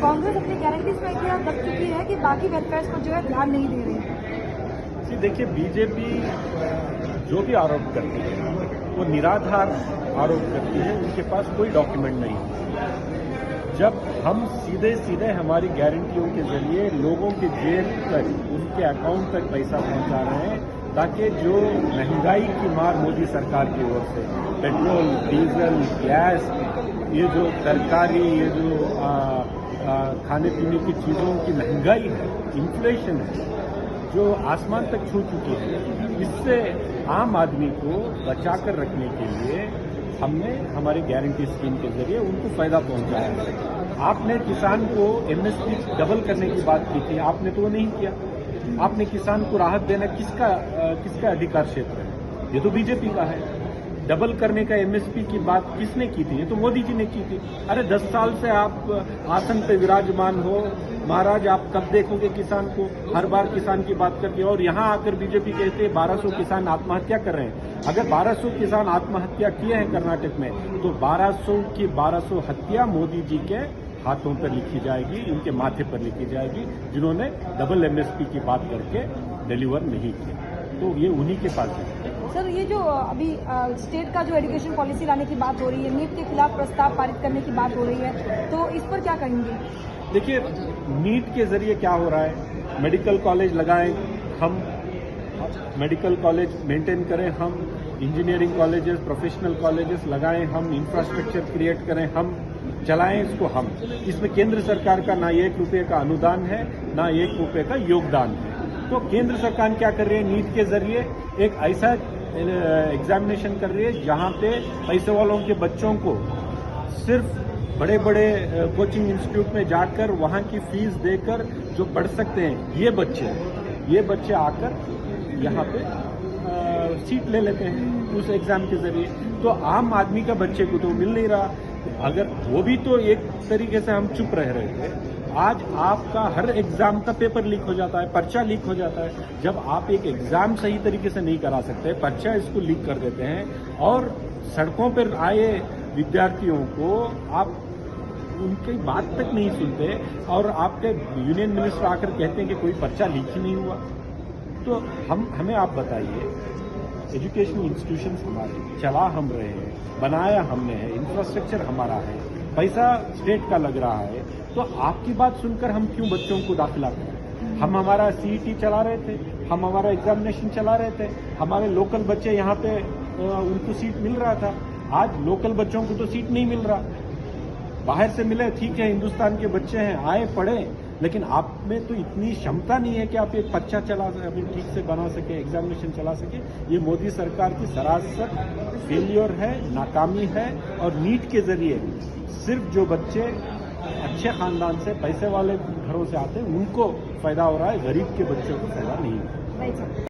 कांग्रेस अपनी गारंटीज में क्या बच चुकी है कि बाकी वेलफेयर को जो है ध्यान नहीं दे रही है। जी देखिए, बीजेपी जो भी आरोप करती है वो निराधार आरोप करती है, उनके पास कोई डॉक्यूमेंट नहीं है। जब हम सीधे सीधे हमारी गारंटियों के जरिए लोगों के जेब तक, उनके अकाउंट तक पैसा पहुंचा रहे हैं, ताकि जो महंगाई की मार मोदी सरकार की ओर से पेट्रोल, डीजल, गैस, ये जो तरकारी, ये जो खाने पीने की चीज़ों की महंगाई है, इन्फ्लेशन है, जो आसमान तक छू चुकी है, इससे आम आदमी को बचाकर रखने के लिए हमने हमारी गारंटी स्कीम के जरिए उनको फायदा पहुंचाया है। आपने किसान को एमएसपी डबल करने की बात की थी, आपने तो वो नहीं किया। आपने किसान को राहत देना किसका अधिकार क्षेत्र है? ये तो बीजेपी का है। डबल करने का एमएसपी की बात किसने की थी? ये तो मोदी जी ने की थी। अरे 10 साल से आप आसन पे विराजमान हो महाराज, आप कब देखोगे किसान को? हर बार किसान की बात करते हैं और यहाँ आकर बीजेपी कहते हैं 1200 किसान आत्महत्या कर रहे हैं। अगर 1200 किसान आत्महत्या किए हैं कर्नाटक में, तो 1200 की 1200 हत्या मोदी जी के हाथों पर लिखी जाएगी, उनके माथे पर लिखी जाएगी, जिन्होंने डबल एमएसपी की बात करके डिलीवर नहीं किया। तो ये उन्हीं के पास है। सर, ये जो अभी स्टेट का जो एजुकेशन पॉलिसी लाने की बात हो रही है, नीट के खिलाफ प्रस्ताव पारित करने की बात हो रही है, तो इस पर क्या कहेंगे? देखिए, नीट के जरिए क्या हो रहा है? मेडिकल कॉलेज लगाएं हम, मेडिकल कॉलेज मेंटेन करें हम, इंजीनियरिंग कॉलेजेस, प्रोफेशनल कॉलेजेस लगाएं हम, इंफ्रास्ट्रक्चर क्रिएट करें हम, चलाएं इसको हम। इसमें केंद्र सरकार का ना 1 रुपये का अनुदान है, ना 1 रुपये का योगदान है। तो केंद्र सरकार क्या कर रही है? नीट के जरिए एक ऐसा एग्जामिनेशन कर रही है जहां पे पैसे वालों के बच्चों को सिर्फ बड़े बड़े कोचिंग इंस्टीट्यूट में जाकर वहां की फीस देकर जो पढ़ सकते हैं, ये बच्चे आकर यहाँ पे सीट ले लेते हैं उस एग्जाम के जरिए। तो आम आदमी का बच्चे को तो मिल नहीं रहा। अगर वो भी तो एक तरीके से हम चुप रह रहे थे। आज आपका हर एग्जाम का पेपर लीक हो जाता है, पर्चा लीक हो जाता है। जब आप एक एग्जाम सही तरीके से नहीं करा सकते, पर्चा इसको लीक कर देते हैं और सड़कों पर आए विद्यार्थियों को आप उनकी बात तक नहीं सुनते और आपके यूनियन मिनिस्टर आकर कहते हैं कि कोई पर्चा लीक ही नहीं हुआ। तो हमें आप बताइए, एजुकेशनल इंस्टीट्यूशंस हमारे चला हम रहे हैं, बनाया हमने है, इंफ्रास्ट्रक्चर हमारा है, पैसा स्टेट का लग रहा है, तो आपकी बात सुनकर हम क्यों बच्चों को दाखिला करें? हम हमारा सीईटी चला रहे थे, हम हमारा एग्जामिनेशन चला रहे थे, हमारे लोकल बच्चे यहाँ पे उनको सीट मिल रहा था। आज लोकल बच्चों को तो सीट नहीं मिल रहा। बाहर से मिले ठीक है, हिंदुस्तान के बच्चे हैं, आए पढ़े, लेकिन आप में तो इतनी क्षमता नहीं है कि आप एक पर्चा ठीक से बना सके, एग्जामिनेशन चला सके। ये मोदी सरकार की सरासर फेलियर है, नाकामी है। और नीट के जरिए सिर्फ जो बच्चे अच्छे खानदान से, पैसे वाले घरों से आते हैं, उनको फायदा हो रहा है, गरीब के बच्चों को फायदा नहीं हो रहा है।